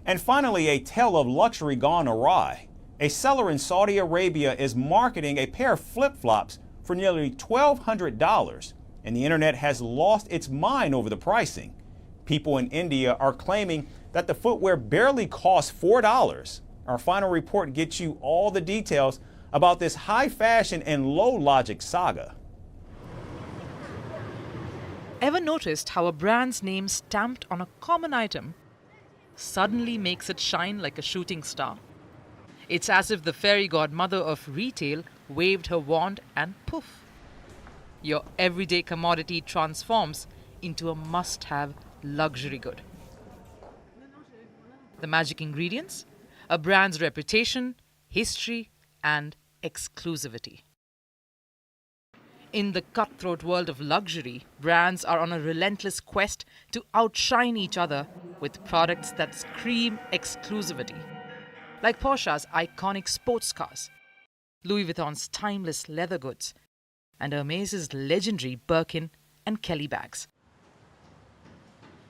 And finally, a tale of luxury gone awry. A seller in Saudi Arabia is marketing a pair of flip-flops for nearly $1,200, and the internet has lost its mind over the pricing. People in India are claiming that the footwear barely costs $4. Our final report gets you all the details about this high fashion and low logic saga. Ever noticed how a brand's name stamped on a common item suddenly makes it shine like a shooting star? It's as if the fairy godmother of retail waved her wand and poof, your everyday commodity transforms into a must-have luxury good. The magic ingredients? A brand's reputation, history, and exclusivity. In the cutthroat world of luxury, brands are on a relentless quest to outshine each other with products that scream exclusivity. Like Porsche's iconic sports cars, Louis Vuitton's timeless leather goods, and Hermès' legendary Birkin and Kelly bags.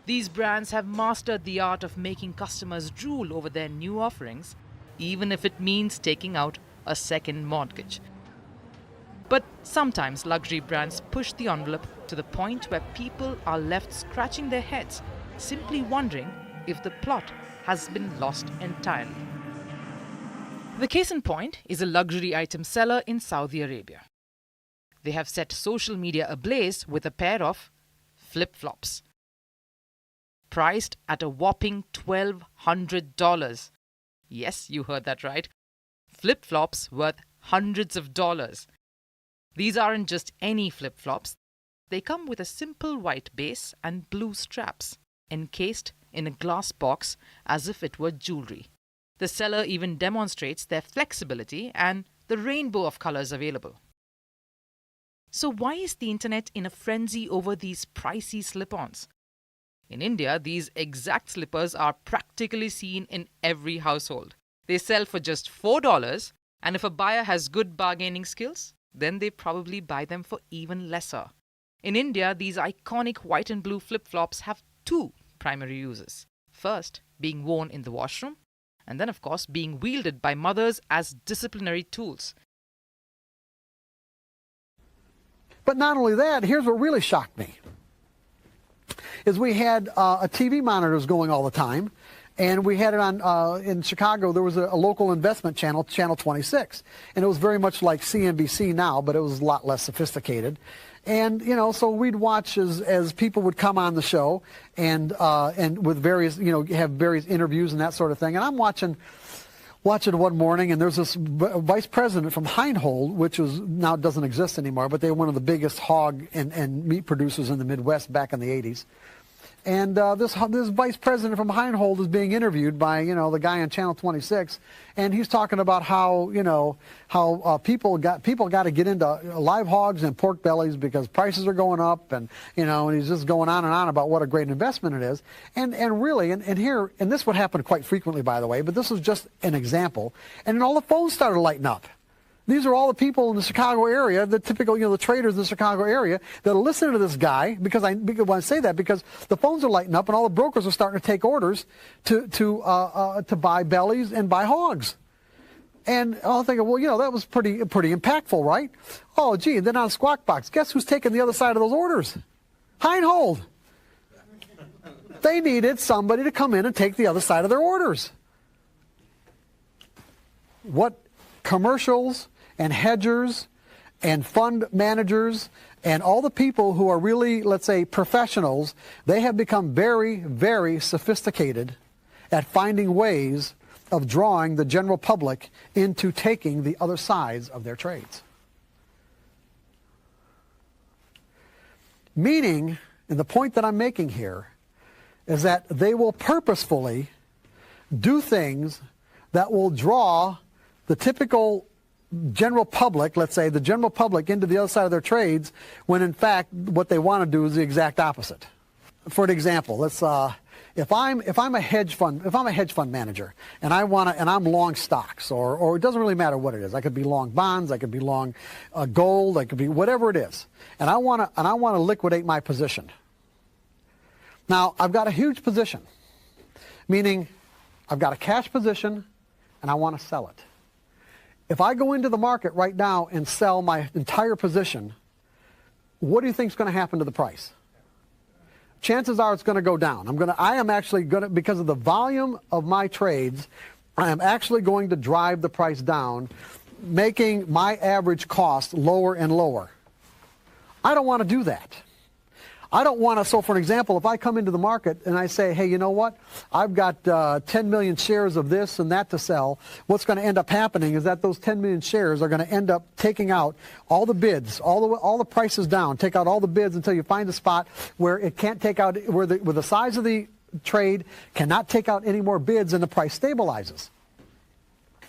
These brands have mastered the art of making customers drool over their new offerings, even if it means taking out a second mortgage. But sometimes luxury brands push the envelope to the point where people are left scratching their heads, simply wondering if the plot has been lost entirely. The case in point is a luxury item seller in Saudi Arabia. They have set social media ablaze with a pair of flip-flops, priced at a whopping $1,200. Yes, you heard that right. Flip-flops worth hundreds of dollars. These aren't just any flip-flops. They come with a simple white base and blue straps, encased in a glass box as if it were jewelry. The seller even demonstrates their flexibility and the rainbow of colors available. So why is the internet in a frenzy over these pricey slip-ons? In India, these exact slippers are practically seen in every household. They sell for just $4, and if a buyer has good bargaining skills, then they probably buy them for even lesser. In India, these iconic white and blue flip-flops have two primary uses. First, being worn in the washroom, and then, of course, being wielded by mothers as disciplinary tools. But not only that, here's what really shocked me, is we had a TV monitors going all the time, and we had it on, in Chicago, there was a local investment channel, Channel 26, and it was very much like CNBC now, but it was a lot less sophisticated. And, you know, so we'd watch as people would come on the show and with various, you know, have various interviews and that sort of thing. And I'm watching one morning, and there's this vice president from Heinhold, which is now doesn't exist anymore, but they were one of the biggest hog and meat producers in the Midwest back in the 80s. And this vice president from Heinhold is being interviewed by, you know, the guy on Channel 26, and he's talking about how, you know, how people got to get into live hogs and pork bellies because prices are going up, and, you know, and he's just going on and on about what a great investment it is. And really, and here, and this would happen quite frequently, by the way, but this was just an example, and then all the phones started lighting up. These are all the people in the Chicago area, the typical, you know, the traders in the Chicago area that are listening to this guy, because when I say that, because the phones are lighting up and all the brokers are starting to take orders to buy bellies and buy hogs. And I'll think, well, you know, that was pretty impactful, right? Oh, gee, and then on Squawk Box, guess who's taking the other side of those orders? Heinhold. They needed somebody to come in and take the other side of their orders. What commercials and hedgers and fund managers and all the people who are really, let's say, professionals, they have become very, very sophisticated at finding ways of drawing the general public into taking the other sides of their trades. Meaning, and the point that I'm making here, is that they will purposefully do things that will draw the typical general public, let's say the general public, into the other side of their trades, when in fact what they want to do is the exact opposite. For an example, let's if I'm a hedge fund manager and I'm long stocks, or it doesn't really matter what it is. I could be long bonds, I could be long gold, I could be whatever it is, and I want to liquidate my position. Now I've got a huge position, meaning I've got a cash position and I want to sell it. If I go into the market right now and sell my entire position, what do you think is going to happen to the price? Chances are it's going to go down. I am actually going to, because of the volume of my trades, I am actually going to drive the price down, making my average cost lower and lower. I don't want to do that. I don't want to, so for an example, if I come into the market and I say, hey, you know what, I've got 10 million shares of this and that to sell, what's going to end up happening is that those 10 million shares are going to end up taking out all the bids, all the prices down, take out all the bids until you find a spot where it can't take out, where the size of the trade cannot take out any more bids and the price stabilizes.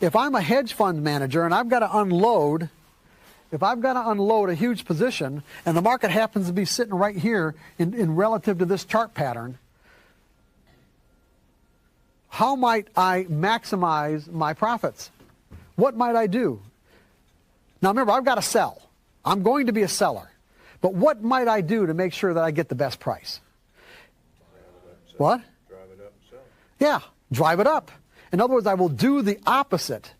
If I'm a hedge fund manager and I've got to unload, if I've got to unload a huge position and the market happens to be sitting right here in relative to this chart pattern, how might I maximize my profits? What might I do? Now remember, I've got to sell. I'm going to be a seller. But what might I do to make sure that I get the best price? What? Drive it up and sell. Yeah, drive it up. In other words, I will do the opposite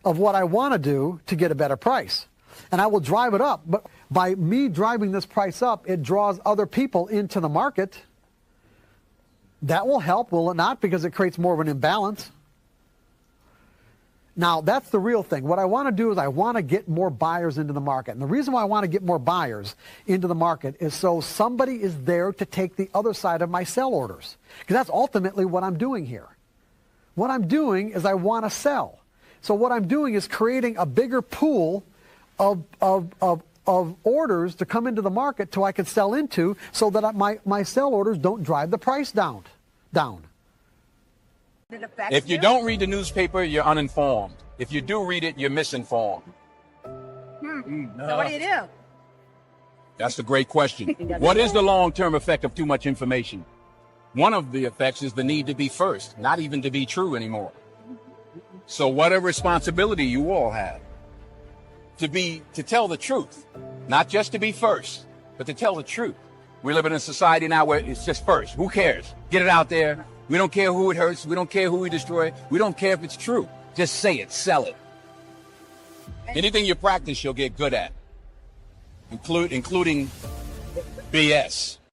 of what I want to do to get a better price. And I will drive it up. But by me driving this price up, it draws other people into the market. That will help, will it not? Because it creates more of an imbalance. Now, that's the real thing. What I want to do is I want to get more buyers into the market. And the reason why I want to get more buyers into the market is so somebody is there to take the other side of my sell orders. Because that's ultimately what I'm doing here. What I'm doing is I want to sell. So what I'm doing is creating a bigger pool of orders to come into the market so I can sell into, so that my sell orders don't drive the price down. If you don't read the newspaper, you're uninformed. If you do read it, you're misinformed. So what do you do? That's a great question. What is the long-term effect of too much information? One of the effects is the need to be first, not even to be true anymore. So what a responsibility you all have. To tell the truth, not just to be first, but to tell the truth. We live in a society now where it's just first. Who cares? Get it out there. We don't care who it hurts. We don't care who we destroy. We don't care if it's true. Just say it, sell it. Anything you practice, you'll get good at, including BS.